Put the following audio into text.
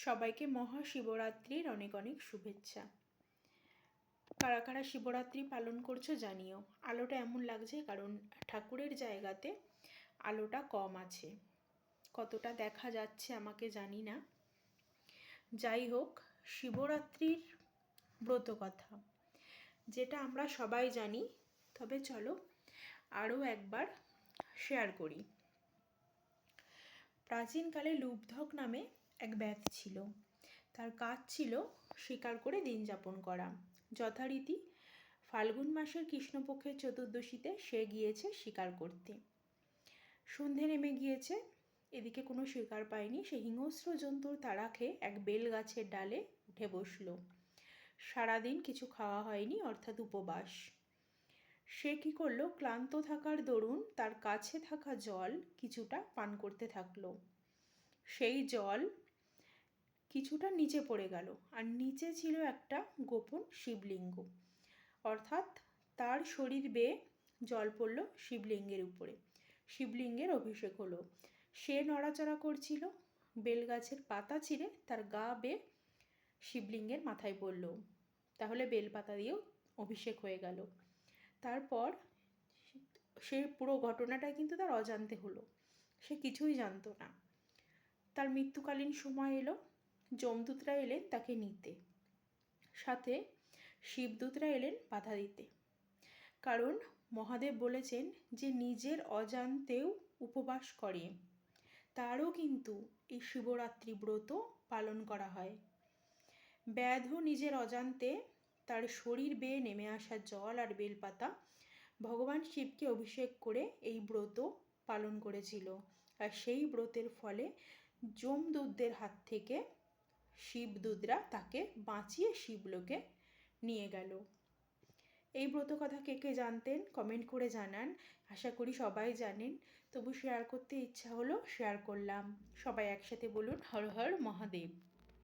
সবাইকে মহাশিবরাত্রির অনেক অনেক শুভেচ্ছা। কারা কারা শিবরাত্রি পালন করছো জানিও। আলোটা এমন লাগছে কারণ ঠাকুরের জায়গাতে আলোটা কম আছে, কতটা দেখা যাচ্ছে আমাকে জানি না। যাই হোক, শিবরাত্রির ব্রত কথা যেটা আমরা সবাই জানি, তবে চলো আরও একবার শেয়ার করি। প্রাচীনকালে লুব্ধক নামে এক ব্যক্তি ছিল। তার কাজ ছিল শিকার করে দিন যাপন করা। যথারীতি ফাল্গুন মাসের কৃষ্ণপক্ষের চতুর্দশীতে সে গিয়েছে শিকার করতে। সন্ধে নেমে গিয়েছে, এদিকে কোনো শিকার পায়নি। সে হিংস্র জন্তুর তাড়া খেয়ে এক বেল গাছের ডালে উঠে বসল। সারাদিন কিছু খাওয়া হয়নি, অর্থাৎ উপবাস। সে কী করলো, ক্লান্ত থাকার দরুন তার কাছে থাকা জল কিছুটা পান করতে থাকলো। সেই জল কিছুটা নিচে পড়ে গেল, আর নিচে ছিল একটা গোপন শিবলিঙ্গ, অর্থাৎ তার শরীর বেয়ে জল পড়ল শিবলিঙ্গের উপরে। শিবলিঙ্গের অভিষেক হলো। সে নড়াচড়া করছিল, বেলগাছের পাতা ছিঁড়ে তার গা বেয়ে শিবলিঙ্গের মাথায় পড়ল। তাহলে বেলপাতা দিয়েও অভিষেক হয়ে গেল। তারপর সে পুরো ঘটনাটাই কিন্তু তার অজান্তে হলো, সে কিছুই জানতো না। তার মৃত্যুকালীন সময় এলো, যমদূতরা এলেন তাকে নিতে, সাথে শিবদূতরা এলেন বাধা দিতে। কারণ মহাদেব বলেছেন যে নিজের অজান্তেও উপবাস করে তারও কিন্তু এই শিবরাত্রি ব্রত পালন করা হয়। ব্যাধও নিজের অজান্তে তার শরীর বেয়ে নেমে আসা জল আর বেলপাতা ভগবান শিবকে অভিষেক করে এই ব্রত পালন করেছিল। আর সেই ব্রতের ফলে যমদূতদের হাত থেকে শিবদূতরা তাকে বাঁচিয়ে শিবলোকে নিয়ে গেল। এই ব্রত কথা কে কে জানতেন কমেন্ট করে জানান। আশা করি সবাই জানেন, তবু শেয়ার করতে ইচ্ছা হলো শেয়ার করলাম। সবাই একসাথে বলুন হর হর মহাদেব।